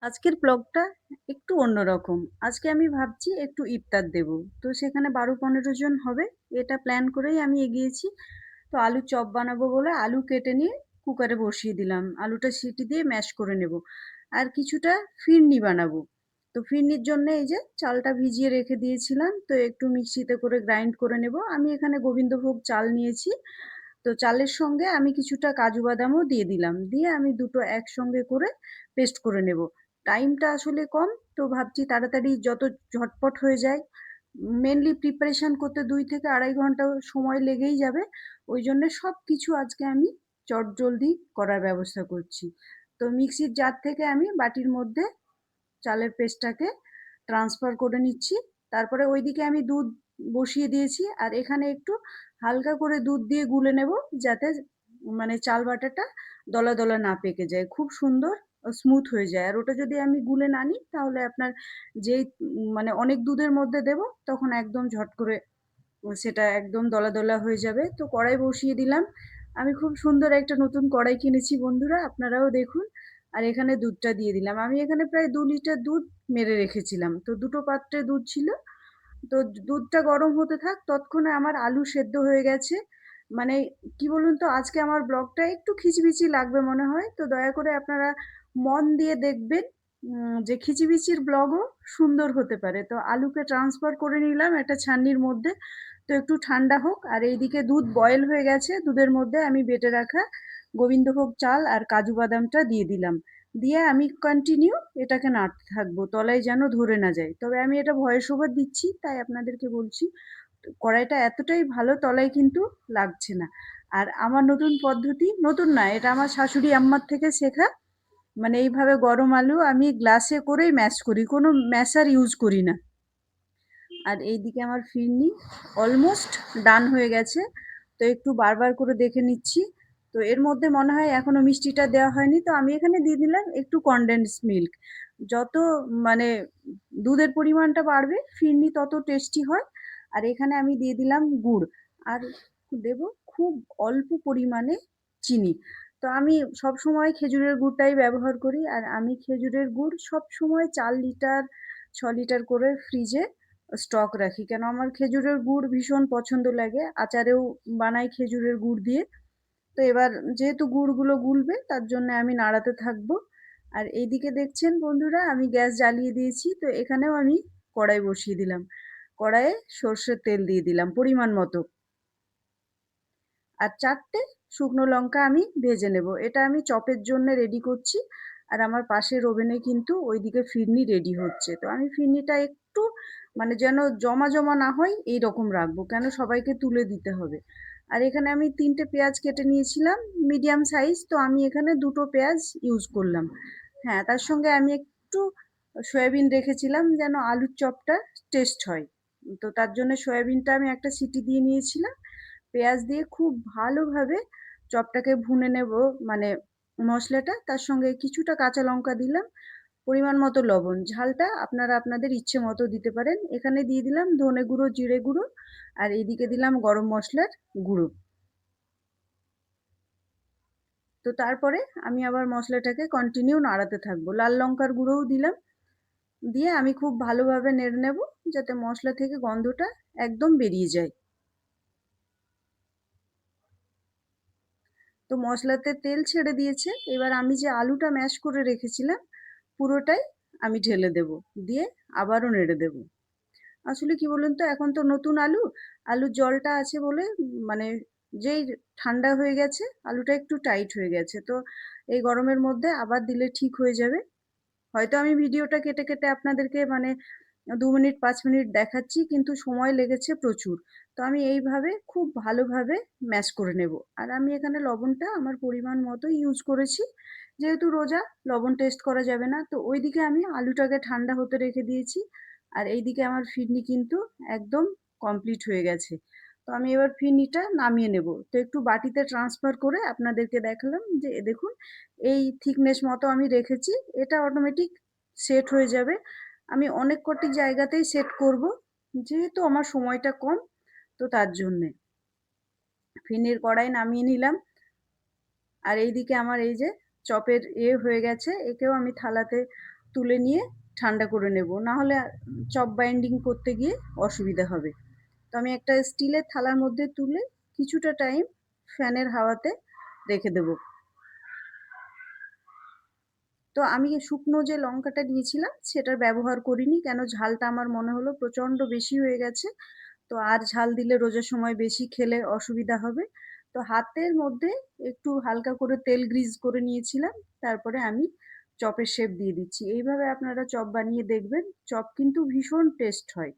আজকের ব্লগটা একটু অন্যরকম। আজকে আমি ভাবছি একটু ইফতার দেব। তো সেখানে ১২-১৫ জন হবে। এটা প্ল্যান করেই আমি এগিয়েছি। তো আলুর চপ বানাবো বলে আলু কেটে নিয়ে কুকারে বসিয়ে দিলাম। আলুটা সিটি দিয়ে ম্যাশ করে নেব। আর কিছুটা ফিরনি বানাবো। তো ফিরনির জন্য এই যে চালটা ভিজিয়ে রেখে দিয়েছিলাম। তো একটু মিক্সিতে করে গ্রাইন্ড করে নেব। আমি এখানে গোবিন্দভোগ চাল নিয়েছি। তো চালের সঙ্গে আমি কিছুটা কাজু বাদামও দিয়ে দিলাম। দিয়ে আমি দুটো একসঙ্গে করে পেস্ট করে নেব। টাইমটা আসলে কম, তো ভাবছি তাড়াতাড়ি যত ঝটপট হয়ে যায়। মেনলি প্রিপারেশন করতে ২ থেকে ২.৫ ঘন্টা সময় লেগেই যাবে। ওই জন্য সব কিছু আজকে আমি চটজলদি করার ব্যবস্থা করছি। তো মিক্সির জার থেকে আমি বাটির মধ্যে চালের পেস্টটাকে ট্রান্সফার করে নিচ্ছি। তারপরে ওইদিকে আমি দুধ বসিয়ে দিয়েছি আর এখানে একটু হালকা করে দুধ দিয়ে গুলে নেব, যাতে মানে চাল বাটাটা দলা দলা না পেকে যায়, খুব সুন্দর স্মুথ হয়ে যায়। আর ওটা যদি আমি গুলে না নিই তাহলে আপনার যেই মানে অনেক দুধের মধ্যে দেব তখন একদম ঝট করে সেটা একদম দলা দলা হয়ে যাবে। তো কড়াই বসিয়ে দিলাম। আমি খুব সুন্দর একটা নতুন কড়াই কিনেছি বন্ধুরা, আপনারাও দেখুন। আর এখানে দুধটা দিয়ে দিলাম। আমি এখানে প্রায় ২ লিটার দুধ মেরে রেখেছিলাম। তো দুটো পাত্রে দুধ ছিল। তো দুধটা গরম হতে থাক, ততক্ষণে আমার আলু সেদ্ধ হয়ে গেছে। মানে কি বলুন তো, আজকে আমার ব্লগটা একটু খিচিবিচি লাগবে মনে হয়। তো দয়া করে আপনারা মন দিয়ে দেখবেন, যে খিচিবিচির ব্লগও সুন্দর হতে পারে। তো আলুকে ট্রান্সফার করে নিলাম একটা ছাঁকনির মধ্যে। তো একটু ঠান্ডা হোক। আর এইদিকে দুধ বয়েল হয়ে গেছে। দুধের মধ্যে আমি বেটে রাখা গোবিন্দভোগ চাল আর কাজু বাদামটা দিয়ে দিলাম। দিয়ে আমি কন্টিনিউ এটাকে নাড়তে থাকবো, তলায় যেন ধরে না যায়। তবে আমি এটা ভয়েস ওভার দিচ্ছি তাই আপনাদেরকে বলছি। কড়াইটা এতটাই ভালো, তলায় কিন্তু লাগছে না। আর আমার নতুন পদ্ধতি, নতুন না, এটা আমার শাশুড়ি আম্মার থেকে শেখা। মানে এইভাবে গরম আলু আমি গ্লাসে করেই ম্যাশ করি, কোনো ম্যাশার ইউজ করি না। আর এইদিকে আমার ফিরনি অলমোস্ট ডান হয়ে গেছে। তো একটু বারবার করে দেখে নিচ্ছি। তো এর মধ্যে মনে হয় এখনো মিষ্টিটা দেওয়া হয়নি, তো আমি এখানে দিয়ে দিলাম একটু কনডেন্স মিল্ক। যত মানে দুধের পরিমাণটা বাড়বে ফিরনি তত টেস্টি হয়। আর এখানে আমি দিয়ে দিলাম গুড়। আর দেব খুব অল্প পরিমাণে চিনি। তো আমি সব সময় খেজুরের গুড়টাই ব্যবহার করি। আর আমি খেজুরের গুড় সব সময় ৪ লিটার ৬ লিটার করে ফ্রিজে স্টক রাখি, কেন আমার খেজুরের গুড় ভীষণ পছন্দ লাগে। আচারেও বানাই খেজুরের গুড় দিয়ে। তো এবার যেহেতু গুড়গুলো গুলবে তার জন্য আমি নাড়াতে থাকবো। আর এইদিকে দেখছেন বন্ধুরা, আমি গ্যাস জ্বালিয়ে দিয়েছি। তো এখানেও আমি কড়াই বসিয়ে দিলাম। কড়াইয়ে সর্ষের তেল দিয়ে দিলাম পরিমাণ মতো। আর ৪ টে শুকনো লঙ্কা আমি ভেজে নেব। এটা আমি চপের জন্যে রেডি করছি। আর আমার পাশের ওভেনে কিন্তু ওইদিকে ফিরনি রেডি হচ্ছে। তো আমি ফিরনিটা একটু মানে যেন জমা জমা না হয় এইরকম রাখবো, কেন সবাইকে তুলে দিতে হবে। আর এখানে আমি ৩ টে পেঁয়াজ কেটে নিয়েছিলাম মিডিয়াম সাইজ। তো আমি এখানে ২ টো পেঁয়াজ ইউজ করলাম। হ্যাঁ, তার সঙ্গে আমি একটু সয়াবিন রেখেছিলাম যেন আলুর চপটা টেস্ট হয়। তো তার জন্য সয়াবিনটা আমি একটা সিটি দিয়ে নিয়েছিলাম। পেঁয়াজ দিয়ে খুব ভালোভাবে চপটাকে ভুনে নেব, মানে মশলাটা। তার সঙ্গে কিছুটা কাঁচা লঙ্কা দিলাম, পরিমাণ মতো লবণ। ঝালটা আপনারা আপনাদের ইচ্ছে মতো দিতে পারেন। এখানে দিয়ে দিলাম ধনে গুঁড়ো, জিরে গুঁড়ো। আর এইদিকে দিলাম গরম মশলার গুঁড়ো। তো তারপরে আমি আবার মশলাটাকে কন্টিনিউ নাড়াতে থাকবো। লাল লঙ্কার গুঁড়োও দিলাম। দিয়ে আমি খুব ভালোভাবে নেড়ে নেব, যাতে মশলা থেকে গন্ধটা একদম বেরিয়ে যায়। তো মশলাতে তেল ছেড়ে দিয়েছে। এবার আমি যে আলুটা ম্যাশ করে রেখেছিলাম পুরোটাই আমি ঢেলে দেব। দিয়ে আবারও নেড়ে দেব। আসলে কি বলুন তো, এখন তো নতুন আলু, আলুর জলটা আছে বলে মানে যেই ঠান্ডা হয়ে গেছে আলুটা একটু টাইট হয়ে গেছে। তো এই গরমের মধ্যে আবার দিলে ঠিক হয়ে যাবে। হয়তো আমি ভিডিওটা কেটে কেটে আপনাদেরকে মানে ২ মিনিট ৫ মিনিট দেখাচ্ছি, কিন্তু সময় লেগেছে প্রচুর। তো আমি এইভাবে খুব ভালোভাবে ম্যাশ করে নেব। আর আমি এখানে লবণটা আমার পরিমাণ মতো ইউজ করেছি। যেহেতু রোজা, লবণ টেস্ট করা যাবে না। তো ওইদিকে আমি আলুটাকে ঠান্ডা হতে রেখে দিয়েছি। আর এইদিকে আমার ফিরনি কিন্তু একদম কমপ্লিট হয়ে গেছে। তো আমি এবার ফিরনিটা নামিয়ে নেব। তো একটু বাটিতে ট্রান্সফার করে আপনাদেরকে দেখালাম যে দেখুন এই থিকনেস মতো আমি রেখেছি। এটা অটোমেটিক সেট হয়ে যাবে। আমি অনেক কটি জায়গাতেই সেট করব, যেহেতু আমার সময়টা কম। তো তার জন্যে ফিরনির কড়াই নামিয়ে নিলাম। আর এইদিকে আমার এই যে চপের হয়ে গেছে, একেও আমি থালাতে তুলে নিয়ে ঠান্ডা করে নেব, না হলে চপ বাইন্ডিং করতে গিয়ে অসুবিধা হবে। তো আমি একটা স্টিলের থালার মধ্যে তুলে কিছুটা টাইম ফ্যানের হাওয়াতে রেখে দেব। তো আমি শুকনো যে লঙ্কাটা নিয়েছিলাম সেটার ব্যবহার করিনি, কেন ঝালটা আমার মনে হলো প্রচণ্ড বেশি হয়ে গেছে। তো আর ঝাল দিলে রোজার সময় বেশি খেলে অসুবিধা হবে। তো হাতের মধ্যে একটু হালকা করে তেল গ্রিজ করে নিয়েছিলাম, তারপরে আমি চপের শেপ দিয়ে দিচ্ছি। এইভাবে আপনারা চপ বানিয়ে দেখবেন, চপ কিন্তু ভীষণ টেস্ট হয়।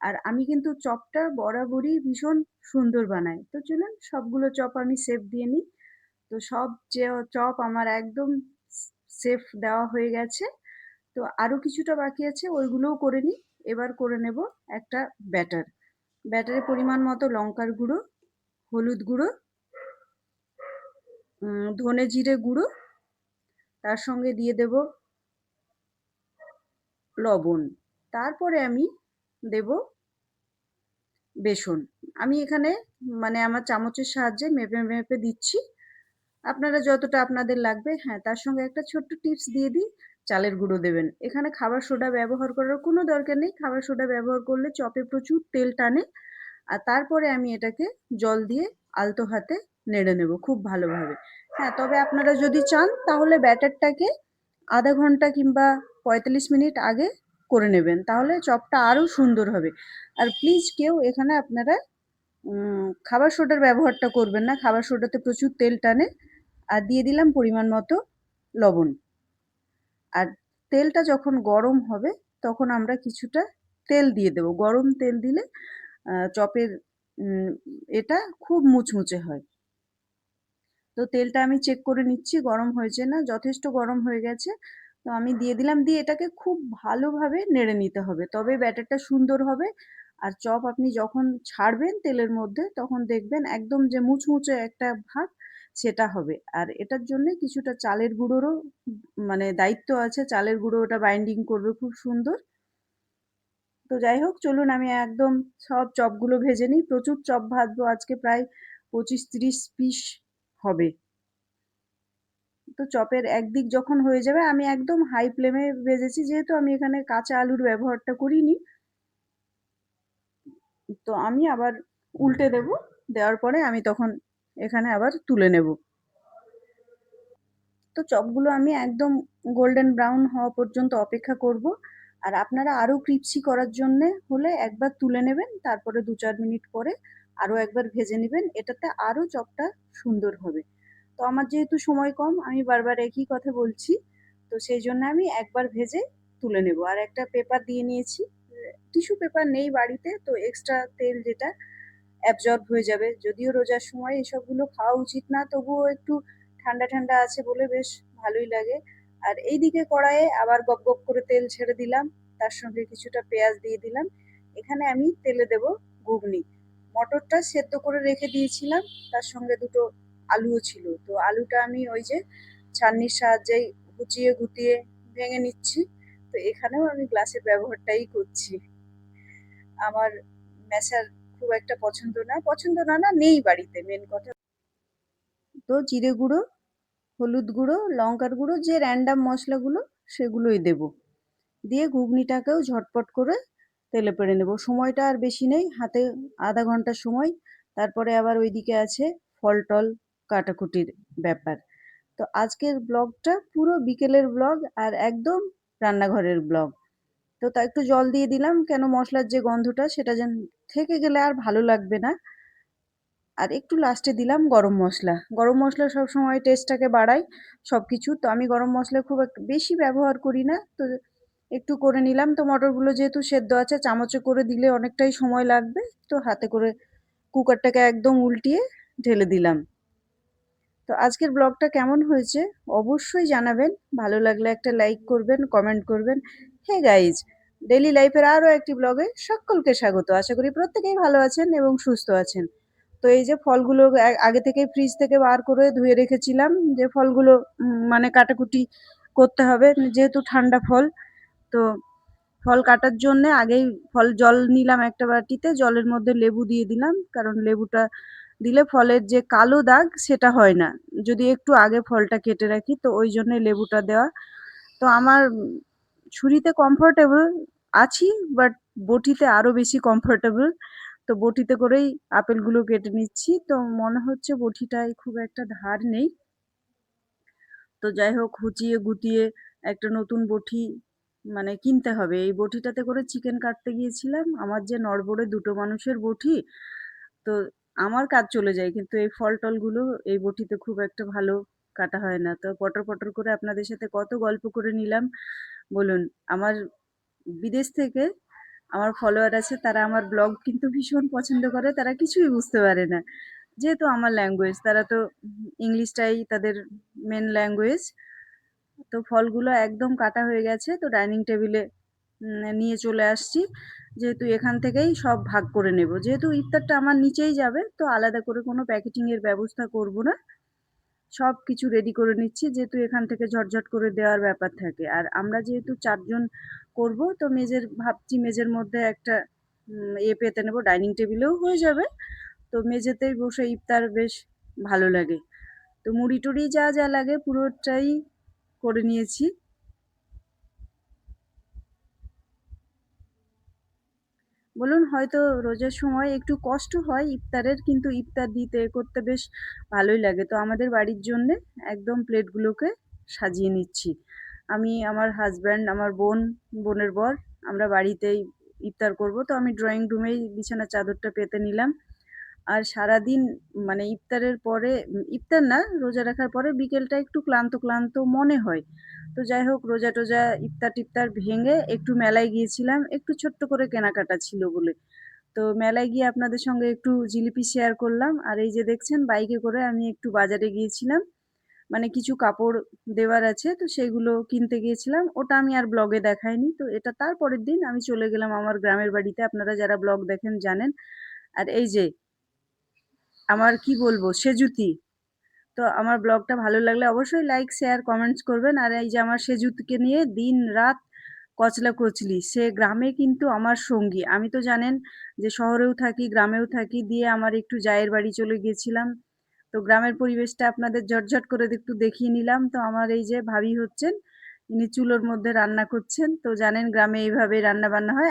আর আমি কিন্তু চপটা বরাবরই ভীষণ সুন্দর বানাই। তো চলুন সবগুলো চপ আমি শেপ দিয়ে নিই। তো সব যে চপ আমার একদম শেপ দেওয়া হয়ে গেছে। তো আরো কিছুটা বাকি আছে, ওইগুলোও করে নিই। এবার করে নেব একটা ব্যাটার। ব্যাটারে পরিমাণ মতো লঙ্কার গুঁড়ো, হলুদ গুঁড়ো, ধনে জিরে গুঁড়ো, তার সঙ্গে দিয়ে দেব লবণ। তারপরে আমি দেব বেসন। আমি এখানে মানে আমার চামচের সাহায্যে মেপে মেপে দিচ্ছি। আপনারা যতটা আপনাদের লাগবে, হ্যাঁ, তার সঙ্গে একটা ছোট্ট টিপস দিয়ে দিই, চালের গুঁড়ো দেবেন। এখানে খাবার সোডা ব্যবহার করার কোনো দরকার নেই। খাবার সোডা ব্যবহার করলে চপে প্রচুর তেল টানে। আর তারপরে আমি এটাকে জল দিয়ে আলতো হাতে নেড়ে নেব খুব ভালোভাবে। হ্যাঁ, তবে আপনারা যদি চান তাহলে ব্যাটারটাকে আধা ঘন্টা কিংবা ৪৫ মিনিট আগে করে নেবেন। তাহলে চপটা আরও সুন্দর হবে। আর প্লিজ কেউ এখানে আপনারা খাবার সোডার ব্যবহারটা করবেন না। খাবার সোডাতে প্রচুর তেল টানে। আর দিয়ে দিলাম পরিমাণ মতো লবণ। আর তেলটা যখন গরম হবে তখন আমরা কিছুটা তেল দিয়ে দেবো। গরম তেল দিলে চপের উম এটা খুব মুচমুচে হয়। তো তেলটা আমি চেক করে নিচ্ছি গরম হয়েছে না, যথেষ্ট গরম হয়ে গেছে। তো আমি দিয়ে দিলাম, দিয়ে এটাকে খুব ভালোভাবে নেড়ে নিতে হবে, তবে ব্যাটারটা সুন্দর হবে। আর চপ আপনি যখন ছাড়বেন তেলের মধ্যে তখন দেখবেন একদম যে মুচমুচে একটা ভাব সেটা হবে। আর এটার জন্যে কিছুটা চালের গুঁড়োরও মানে দায়িত্ব আছে, চালের গুঁড়ো ওটা বাইন্ডিং করবে খুব সুন্দর। তো যাই হোক, চলুন আমি একদম সব চপগুলো ভেজে নিই। প্রচুর চপ ভাজবো আজকে, প্রায় ২৫-৩০ পিস হবে। তো চপের একদিক যখন হয়ে যাবে, আমি একদম হাই ফ্লেমে ভেজেছি, যেহেতু আমি এখানে কাঁচা আলুর ব্যবহারটা করিনি। তো আমি আবার উল্টে দেব, দেওয়ার পরে আমি তখন এখানে আবার তুলে নেব। তো চপগুলো আমি একদম গোল্ডেন ব্রাউন হওয়া পর্যন্ত অপেক্ষা করব। আর আপনারা আরও ক্রিপসি করার জন্যে হলে একবার তুলে নেবেন, তারপরে ২-৪ মিনিট পরে আরও একবার ভেজে নেবেন, এটাতে আরও চপটা সুন্দর হবে। তো আমার যেহেতু সময় কম, আমি বারবার একই কথা বলছি, তো সেই জন্য আমি একবার ভেজে তুলে নেব। আর একটা পেপার দিয়ে নিয়েছি, টিস্যু পেপার নেই বাড়িতে, তো এক্সট্রা তেল যেটা অ্যাবজর্ব হয়ে যাবে। যদিও রোজার সময় এসবগুলো খাওয়া উচিত না, তবুও একটু ঠান্ডা ঠান্ডা আছে বলে বেশ ভালোই লাগে। আর এইদিকে কড়াইয়ে আবার গপ গপ করে তেল ছেড়ে দিলাম, তার সঙ্গে কিছুটা পেঁয়াজ দিয়ে দিলাম। এখানে আমি তেলে দেব ঘুগনি। মটরটা সেদ্ধ করে রেখে দিয়েছিলাম, তার সঙ্গে দুটো আলুও ছিল। তো আলুটা আমি ওই যে ছাঁকনির সাহায্যেই কুচিয়ে গুটিয়ে ভেঙে নিচ্ছি। তো এখানেও আমি গ্লাসের ব্যবহারটাই করছি। আমার ম্যাশার খুব একটা পছন্দ না, পছন্দ না না নেই বাড়িতে, মেন কথা। তো জিরে গুঁড়ো, হলুদ গুঁড়ো, লঙ্কার গুঁড়ো, যে র্যান্ডাম মশলাগুলো সেগুলোই দেব। দিয়ে ঘুগনিটাকেও ঝটপট করে তেলে পেড়ে নেব। সময়টা আর বেশি নেই হাতে, আধা ঘন্টা সময়। তারপরে আবার ওইদিকে আছে ফল টল কাটাকুটির ব্যাপার। তো আজকের ব্লগটা পুরো বিকেলের ব্লগ আর একদম রান্নাঘরের ব্লগ। তো তা একটু জল দিয়ে দিলাম, কেন মশলার যে গন্ধটা সেটা যেন থেকে গেলে আর ভালো লাগবে না। আর একটু লাস্টে দিলাম গরম মশলা। গরম মশলা সবসময় টেস্টটাকে বাড়ায় সবকিছু। তো আমি গরম মশলা খুব একটা বেশি ব্যবহার করি না। তো একটু করে নিলাম। তো মটরগুলো যেহেতু সেদ্ধ আছে, চামচে করে দিলে অনেকটাই সময় লাগবে। তো হাতে করে কুকারটাকে একদম উল্টিয়ে ঢেলে দিলাম। তো আজকের ব্লগটা কেমন হয়েছে অবশ্যই জানাবেন। ভালো লাগলে একটা লাইক করবেন, কমেন্ট করবেন। হে গাইজ, ডেইলি লাইফের আরও একটি ব্লগে সকলকে স্বাগত। আশা করি প্রত্যেকেই ভালো আছেন এবং সুস্থ আছেন। তো এই যে ফলগুলো আগে থেকেই ফ্রিজ থেকে বার করে ধুয়ে রেখেছিলাম, যে ফলগুলো মানে কাটাকুটি করতে হবে, যেহেতু ঠান্ডা ফল। তো ফল কাটার জন্যে আগেই জল নিলাম একটা বাটিতে, জলের মধ্যে লেবু দিয়ে দিলাম, কারণ লেবুটা দিলে ফলের যে কালো দাগ সেটা হয় না যদি একটু আগে ফলটা কেটে রাখি, তো ওই জন্যে লেবুটা দেওয়া। তো আমার ছুরিতে কমফোর্টেবল আছি, বাট বঁটিতে আরো বেশি কমফোর্টেবল। তো বঁটিতে করেই আপেলগুলো কেটে নিচ্ছি। তো মনে হচ্ছে বঁটিটায় খুব একটা ধার নেই। তো যাই হোক, হুচিয়ে গুতিয়ে একটা নতুন বঁটি মানে কিনতে হবে। এই বঁটিটাতে করে চিকেন কাটতে গিয়েছিলাম। আমার যে নড়বড়ে ২ টো মানুষের বঁটি, তো আমার কাজ চলে যায়। কিন্তু এই ফল-টলগুলো এই বঁটিতে খুব একটা ভালো কাটা হয় না। তো পটর, পটর করে আপনাদের সাথে কত গল্প করে নিলাম বলুন। আমার বিদেশ থেকে আমার ফলোয়ার আছে, তারা আমার ব্লগ কিন্তু ভীষণ পছন্দ করে। তারা কিছুই বুঝতে পারে না। যেহেতু আমার ল্যাঙ্গুয়েজ, তারা তো ইংলিশটাই তাদের মেন ল্যাঙ্গুয়েজ। তো ফলগুলো একদম কাটা হয়ে গেছে। তো ডাইনিং টেবিলে নিয়ে চলে আসছি। যেহেতু এখান থেকেই সব ভাগ করে নেব। যেহেতু ইফতারটা আমার নিচেই যাবে, তো আলাদা করে কোনো প্যাকেটিং এর ব্যবস্থা করব না। সবকিছু রেডি করে নিচ্ছি, যেহেতু এখান থেকে ঝটঝট করে দেওয়ার ব্যাপার থাকে। আর আমরা যেহেতু ৪ জন করব, তো ভাবছি মেজের মধ্যে একটা পেতে নেব। ডাইনিং টেবিলেও হয়ে যাবে। তো মেঝেতেই বসে ইফতার বেশ ভালো লাগে। তো মুড়ি-টুড়ি যা, যা লাগে পুরোটাই করে নিয়েছি। বলুন, হয়তো রোজার সময় একটু কষ্ট হয় ইফতারের, কিন্তু ইফতার দিতে এ করতে বেশ ভালোই লাগে। তো আমাদের বাড়ির জন্যে একদম প্লেটগুলোকে সাজিয়ে নিচ্ছি। আমি, আমার হাসব্যান্ড, আমার বোন, বোনের বর, আমরা বাড়িতেই ইফতার করব। তো আমি ড্রয়িং রুমেই বিছানার চাদরটা পেতে নিলাম। আর সারাদিন মানে ইফতারের পরে ইফতার না, রোজা রাখার পরে বিকেলটা একটু ক্লান্ত, ক্লান্ত মনে হয়। তো যাই হোক, রোজা-টোজা ইফতার-টিফতার ভেঙে একটু মেলায় গিয়েছিলাম, একটু ছোট্ট করে কেনাকাটা ছিল বলে। তো মেলায় গিয়ে আপনাদের সঙ্গে একটু জিলিপি শেয়ার করলাম। আর এই যে দেখছেন, বাইকে করে আমি একটু বাজারে গিয়েছিলাম। মানে কিছু কাপড় দেওয়ার আছে, তো সেগুলো কিনতে গিয়েছিলাম। ওটা আমি আর ব্লগে দেখাইনি। তো এটা তার পরের দিন আমি চলে গেলাম আমার গ্রামের বাড়িতে। আপনারা যারা ব্লগ দেখেন জানেন। আর এই যে আমার কি বলবো সেজুতি। তো আমার ব্লগটা ভালো লাগলে অবশ্যই লাইক, শেয়ার, কমেন্টস করবেন। আর এই যে আমার সেজুতিকে নিয়ে দিন-রাত কচলাকচলি। সে গ্রামে কিন্তু আমার সঙ্গী। আমি তো জানেন যে শহরেও থাকি, গ্রামেও থাকি। দিয়ে আমার একটু জায়ের বাড়ি চলে গিয়েছিলাম। তো গ্রামের পরিবেশটা আপনাদের ঝটঝট করে একটু দেখিয়ে নিলাম। তো আমার এই যে ভাবি হচ্ছেন, ইনি চুলোর মধ্যে রান্না করছেন। তো জানেন গ্রামে এইভাবেই রান্না-বান্না হয়।